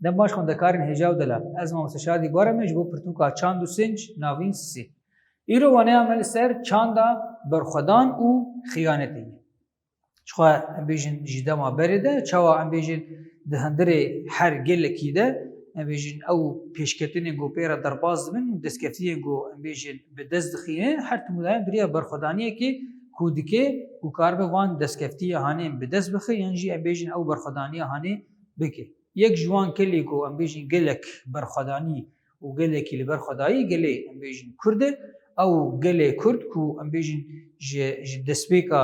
دەماش خوێندەکارن هێژاو دەلا ئەز مامۆستاشادی گۆرەمێژ بۆ پرتوکا چاند و سنج ناوین سێ ئیرۆ وانەیە لەسەر چاندا بەرخۆدان و خیانەتی شخوا ئەمبێژن ji dema berê de çawa embêjin di hundirê her gelekî de embêjin ew pêşketinên gopêra derbas dibin û destkeftiyên got embêjin bi dest dixîne her timûdayên diriya berxwedaniyekê ku dike û karibe van destkeftiyê hanê bi dest bixe yan jî embêjin ew berxwedaniya hanê bike yek ji wan kelê ku embêjin gelek berxwedanî û gelekî li ber xwedayî gelê embêjin Kurd e ew gelê Kurd ku embêjin ji destpêka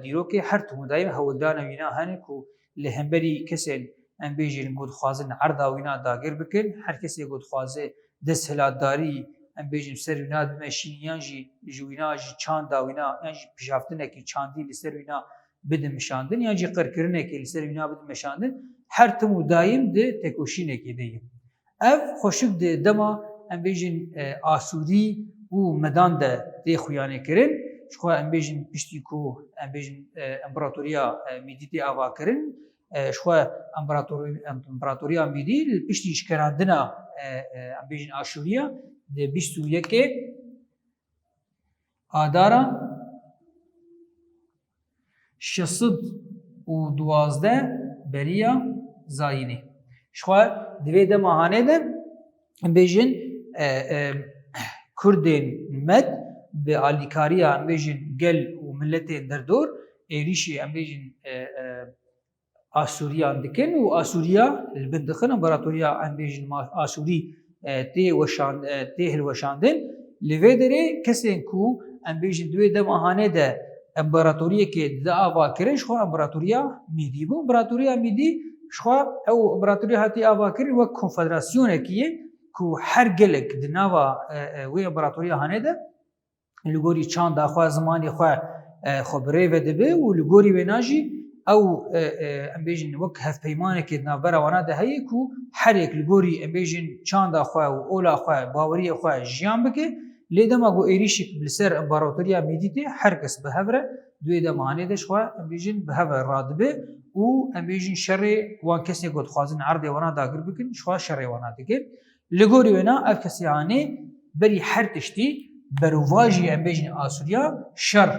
dîrokê her timûdayê hewildana wîna hene ku li hemberî kesên embêjin got dixwazin erda wîna dagir bikin her kesê got dixwaze dest hilatdarî embêjin ser wîna bimeşîn yan jî ji wîna jî çanda wîna yan jî pijaftinekî çandî li ser wîna bidin mişandin yan jî qirkirinekê li ser wîna bidin meşandin her timûdayîm di tekoşînekê de ye ev xweşik di dema embêjin asûrî û medan de tê xuyanêkirin şixwe embêjin piştî ku embêjin împeratoriya Mîdî tê ava kirin şixwe împeratoriya Mîdî li piştî işkerandina embêjin Aşûriya di 21 Adara 612 beriya Zayînê şixwe di vê dema hanê de embêjin Kurdên med bi alîkariya embêjin gel û milletên derdor êrişî embêjin Asûriyan dikin û Asûriya li bin dixin împeratoriya embêjin Asûrî tê hilweşandin li vê derê kesên ku embêjin di vê dema hanê de împeratoriyekê di ava kirin şixwe împeratoriya Mîdî bû împeratoriya Mîdî şixwe ew împeratoriya hatî ava kirin wek konfederasyonekî ye ku her gelek di nava wê împeratoriya hanê de li gorî çanda xwe zimanê xwe xwe bi rê vedibe û li gorî wêna jî ew embêjin wek hevpeymanekê di navbera wana de heye ku herêk li gorî embêjin çanda xwe û ola xwe baweriyê xwe jiyan bike lê dema got êrişîk li ser împeratoriya Mîdî tê her kes bi hev re di wê dema hanê de ji xwe embêjin bi hev re radibe û embêjin şerê wan kesê got dixwazin erdê wana dagir bikin ji xwe şerê wana dike li gorî wêna ev kesê hanê berî her tiştî berûvajî embêjin Asûriya şer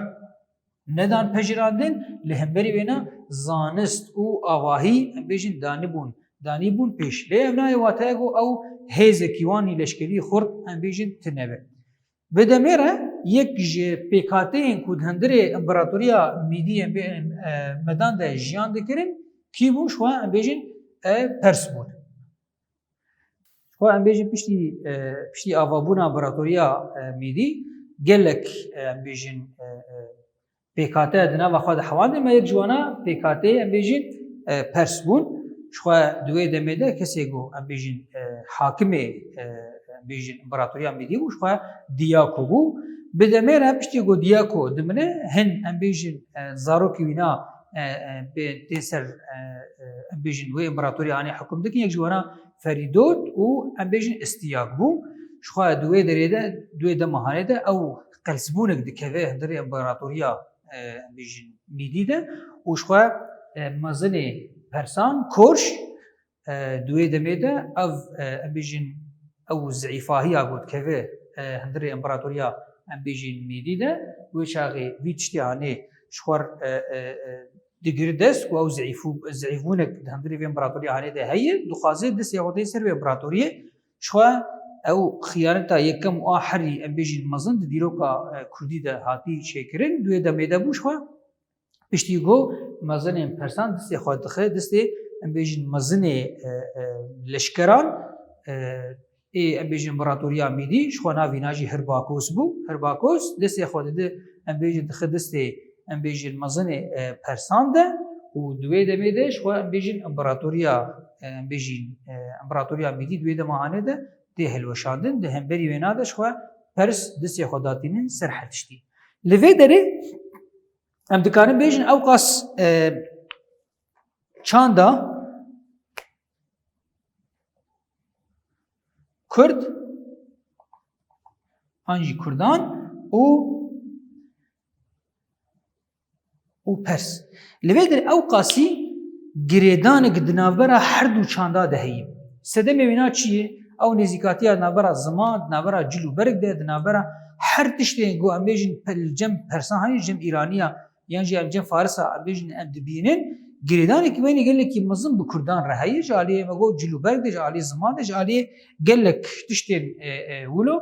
nedan pejirandin li hemberî wêna zanist û avahî embêjin danîbûn pêş lê ev nayê wateye got ew hêzekî wanî leşkerî xurt embêjin tinebe bi demê re yek ji pêkhateyên ku di hundirê împeratoriya Mîdî medan de jiyan dikirin kî bû şixwe embêjin Pers bûn xwe embêjin piştî avabûna împeratoriya Mîdî gelek embêjin pêkhate di nava xwe de hewandin me yek ji wana pêkhateyê embêjin Pers bûn şixwe di wê demê de kesê got embêjin hakimê embêjin împeratoriya Mîdî bû şixwe Diyako bû bi demê re piştî got Diyako dimire hin embêjin zarokî wîna tê ser embêjin wê împeratoriya hanê hikûm dikin yek ji wana Ferîdot û embêjin İstiyak bû şixwe di wê derê de di wê dema hanê de ew qelsbûnek dikeve hundirê împeratoriya embêjin Mîdî de û şixwe mezinê Persan Korş di wê demê de ev embêjin ew zîfahiya got dikeve hundirê împeratoriya embêjin Mîdî de wê çaxê vî tiştî hanê ji xwe digir dest ku ew zîfbûnek di hundirê vê împeratoriya hanê de heye dixwaze destê xwe tê ser vê împeratoriyê şixwe ew xiyaneta yekem û a herî embêjin mezin di dîroka Kurdî de hatî çêkirin di wê demê de bû şixwe piştî got mezinên Persan destê xwe dixe destê embêjin mezinê leşkeran embêjin împeratoriya Mîdî ji xwe nav wîna jî Hirbakos bû Hirbakos destê xwe dide embêjin dixe destê embêjin mezinê Persan de û di wê demê de ji xwe embêjin împeratoriya embêjin împeratoriya Mîdî di wê dema hanê de tê hilweşandin di hemberî wêna de ji xwe Pers destê xwe datînin ser her tiştî li vê derê em dikarin bêjin ew qas çanda Kurd an jî Kurdan û Pers li vê derê ew qasî girêdanek di navbera her du çanda de heye سەدەمێ وێنا چییە؟ ئەو نێزیکاتیە نابەرە زمان نابەرە جل و بەرگ دێ نابەرە هەر تشتێن گۆ ئەم بێژن جەم پەرسانهایی جەم ئیرانیە یانجی ئەم جەم فارسە ئەم بێژن ئەم دبینن گرێدانێکی وێنی گەلێکی مەزن بە کوردان ڕەهەیە جالێ مەگۆ جل و بەرگ دێ جالێ زمان دێ جالێ گەلێک تشتێن ولۆ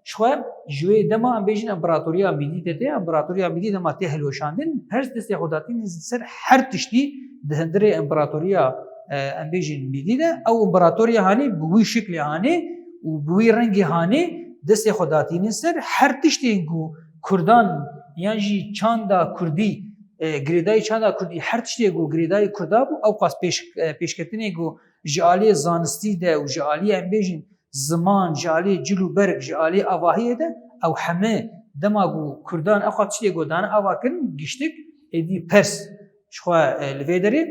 شخوا جوێ دەما ئەم بێژن ئەمپراتۆریا میدی دێتێ ئەمپراتۆریا میدی دەما تێ هەلوەشاندن هەرس دەستی خۆداتین سەر هەر تشتی دهندرێ ئەمپراتۆریا ئەم بێژن میدیدە ئەو ئەمپراتۆریا هانێ بووی شکلی هانێ و بووی ڕەنگی هانێ دەستی خۆداتینە سەر هەر تشتێن و کوردان یانجی چاندا کوردی گرێدای چاندا کوردی هەر تشتێک و گرێدای کووردا بوو ئەو قاس پێشکەتنێک و ژعالێ زانستی دە و ژعالی ئەم بێژن زمان ژعالێ جل و بەرگ ژعالێ ئاواهەیە دە ئەو هەمێ دەما بوو کوردان ئەخوا تشتێک گۆدانە ئاواکردن گشتک ئێدی پەرس شخوا لەوێ دەرێ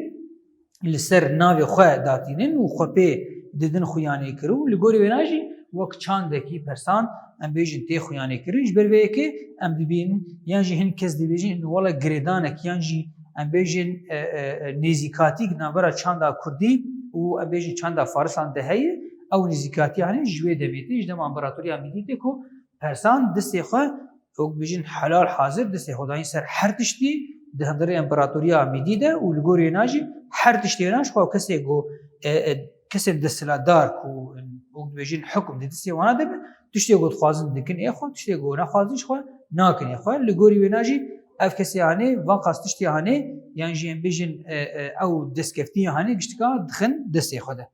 لەسەر ناوێ خوا داتینن و خۆ پێ ددن خویانەی کرد و لە گۆری وێناژی وەک چاندێکی پەرسان ئەم بێژن تێ خویانەی کردنج بەرەیەکێ ئەم دبین یانجی هەند کەس دەبێژین وەڵە گرێدانێک یانجی ئەم بێژن نێزیکاتی نابەرە چاندا کوردی و ئەم بێژی چاندا فارسان دەهەیە ئەو نزیکاتیانە ژوێ دەبێتیش دەما ئەمپراتۆریا میدیتێک و پەرسان دەستێ خوا وەک بێژین حەلال حازر دەستێ خۆدانی سەر هەر تشتی دهندرێ ئەمپراتۆریا میدیدە و لە گۆری وێناژی هەر تشتێناش خوا کەسێک گۆ کەسێک دەسەلاتدار و وەک بێژین حکم دەستێ وانە دەبێت تشتێک گۆ دخوازن دکن ئێخوا تشتێک گۆ نەخوازیش خوا ناکن ئێخوا لە گۆری وێناژی ئەف کەسێ هانێ وا قاس تشتی هانێ یانجی ئەم بێژین ئەو دەستکەفتی هانێ گشتکا دخن دەستێ خۆدە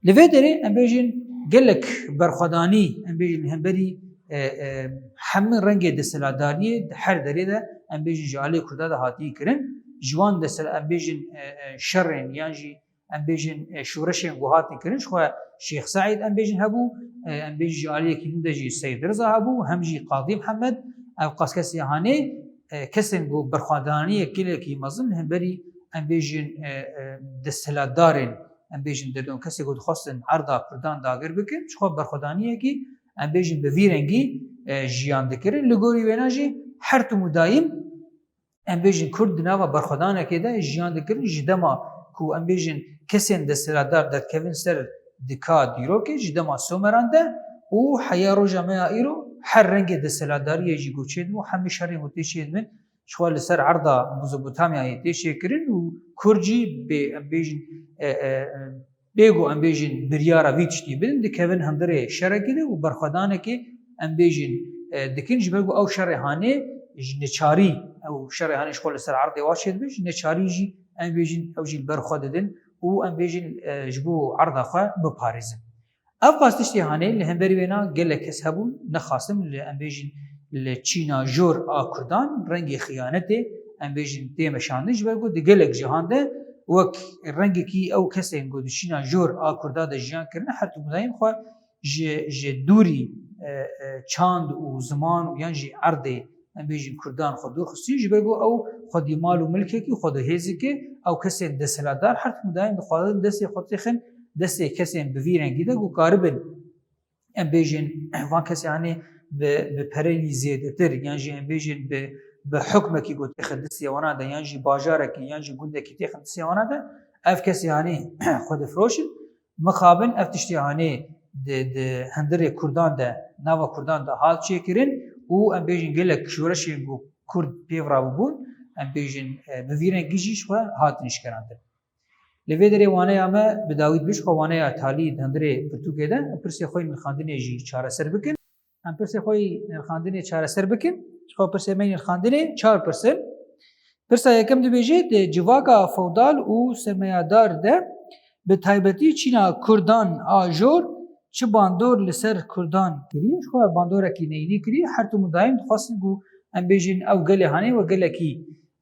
لەوێ دەرێ ئەم بێژین گەلک بەرخۆدانی ئەم بێژین هەمبەری هەموو ڕەنگێ دەسەلاتداریە هەر دەرێدا ئەم بێژین ژعالێ کووردا دەهاتی کردن جوان دەسەل ئەم بێژین شەڕێن یانجی ئەم بێژین شورەشێن گوهاتی کردن خوا شێخ سعید ئەم بێژین هەبوو ئەم بێژی ژعالەیەکی din دەژی سەید ڕزا هەبوو هەمژی قادی محەممەد ئەو قاس کەسی هانێ کەسێن بۆ بەرخوادانیە گەلێکی مەزن هەمبەری ئەم بێژین دەسەلاتدارێن ئەم بێژین دەدۆن کەسێک دخواستن عەردا کوردان داگر بکن خۆ بەرخۆدانیەکی ئەم بێژین بە وی ڕەنگی ژیان دەکردن لە گۆری وێناژی هەرتم و دایم ئەم بێژین کورد ناوە بەرخۆدانێکێدا ژیان دەکردن ژ دەما کو ئەم بێژین کەسێن دەسەلاتدار دەرکەون سەر دکا دیرۆکێ ژ دەما سۆمەراندا و حەیا ڕۆژە مەیا ئیرۆ هەر ڕەنگێ دەسەلاتداریەژی گۆچێت و هەمی شەڕێ و تێشێت من شخوا لەسەر عەردا مۆزۆپۆتامیایە تێشێکردن و کورجی بێ ئەم بێژین بێگو ئەم بێژین بریارە وی تشتی بدن دکەون هەندرێ شەرەکێدە و بەرخۆدانێکی ئەم بێژین دکن ji ber ku ew şerê hanê ji neçarî ew şerê hanê ji xwe li ser erdê wa çêdibin ji neçarî jî em bêjin ew jî ber xwe didin û em bêjin ji bo erda xwe biparêzin. Ev qas tiştê hanê li hemberî wêna gelek kes hebûn nexwasim li em bêjin li Çîna jor a Kurdan rengê xiyanetê em bêjin tê meşandin ji ber ku di gelek cihan de wek rengekî ew kesên ku di Çîna jor a Kurda de jiyan kirine her tu dayîn xwe ji dûrî çand û ziman û yan jî erdê em bêjin Kurdan xwe dûr xistî ji ber ku ew xwedî mal û milkekî xwe di hêzikê ew kesên deselatdar her tu dayîn dixwazin destê xwe têxin destê kesên bi vî rengî de ku karibin em bêjin van kesê hanê bi pereyî zêdetir yan jî em bêjin bi hukmekî ku têxin destê wana de yan jî bajarekî yan jî gundekî têxin destê wana de ev kesê hanê xwe difroşin mixabin ev tiştê hanê di hindirê Kurdan de nava Kurdan de hat çêkirin û em bêjin gelek şoreşên ku Kurd pêv rabûbûn em bêjin bi vî rengî jî xwe hatin îşkerantin. Li vê derê waneya me bi dawît biş xwe waneya talî di hindirê pirtûkê de em pirsê xwe nirxandinê jî çareser bikin. Em pirsê xwe nirxandinê çareser bikin. Ji xwe pirsê me nirxandinê çar pirsin. Pirsa yekem dibêje di civaka fewdal û sermayedar de bi taybetî Çîna Kurdan a jor çi bandor li ser Kurdan kiriye xwe bandorekî neyînî kiriye her tu dayîm dixwastin ku em bêjin ew gelê hanê we gelekî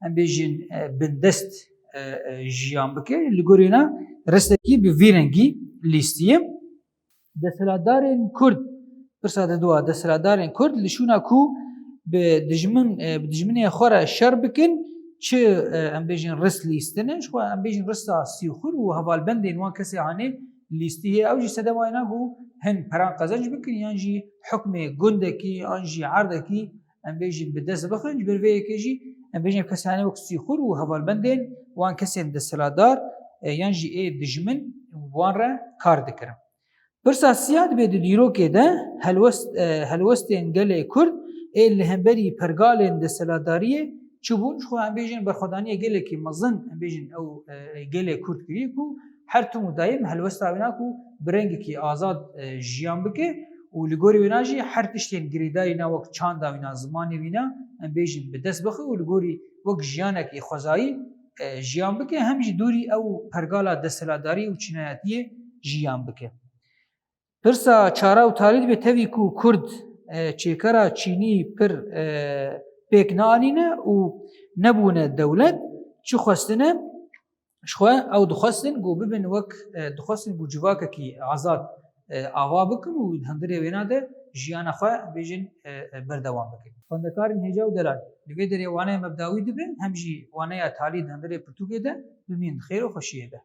em bêjin bindest jiyan bike li gorîna restekî bi vî rengî lîstiye deselatdarên Kurd pirsa de dua deselatdarên Kurd li şûna ku bi dijminê xwe re şer bikin çi em bêjin ris lîstinin xwe em bêjin risa sîxur û hevalbendên wan kesê hanê lîstiye ew jî sedema ku hin peran qezenc bikin yan jî hukmê gundekî yan jî erdekî em bêjin bi dest bixin ji ber vê yekê jî em bêjin kesê hanê wek sîxur û hevalbendên wan kesên deselatdar yan jî ê dijmin wan re kar dikirin. Pirsa siya dibe di dîrokê de helwestên gelê Kurd ê li hemberî pergalên desthilatdariyê çibûn ji xwe em bêjin berxwedaniyê gelekî mezin em bêjin ew gelê Kurd kiriye ku her tim û dayîm helwesta wî na ku bi rengekî azad jiyan bike û li gorî wê na jî her tiştên girêdayî na wek çanda wî na zimanê wî na em bêjin bi dest bixe û li gorî wek jiyanekî xwezayî jiyan bike hem jî dûrî ew pergala desthilatdarî û çînayetiyê jiyan bike. Pirsa çara û talî dibe tevî ku Kurd çêkera Çînî pir pêk neanîne û nebûne dewlet çi xwestine ji xwe ew dixwestin ku bibin wek dixwestin ku civakekî azad ava bikin û hundirê wêna de jiyana xwe bêjin berdewam bikin. Xwendekarên hêja û delal li vê derê waneya mebdawî dibe hem jî waneya talî di hundirê pirtûkê de bimînin xêr û xweşiyê de.